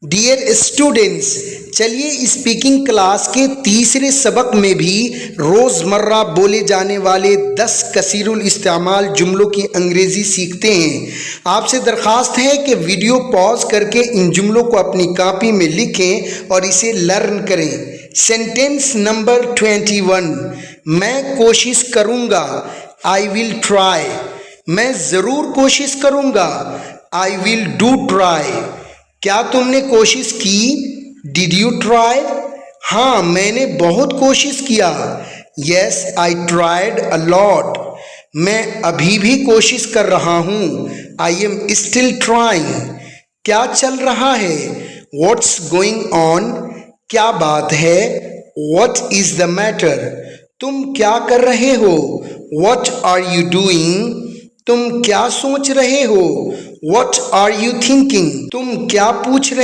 Dear students, चलिए speaking class के तीसरे सबक में भी रोज़मर्रा बोले जाने वाले 10 कसीरुल इस्तेमाल जुमलों की अंग्रेज़ी सीखते हैं। आपसे दरख्वास्त है कि वीडियो पॉज करके इन जुमलों को अपनी कॉपी में लिखें और इसे लर्न करें। सेंटेंस नंबर 21, मैं कोशिश करूँगा, आई विल ट्राई। मैं ज़रूर कोशिश करूँगा, आई विल डू ट्राई। क्या तुमने कोशिश की? Did you try? हाँ, मैंने बहुत कोशिश किया। Yes, I tried a lot. मैं अभी भी कोशिश कर रहा हूँ। I am still trying. क्या चल रहा है? What's going on? क्या बात है? What is the matter? तुम क्या कर रहे हो? What are you doing? तुम क्या सोच रहे हो? What are you thinking? तुम क्या पूछ रहे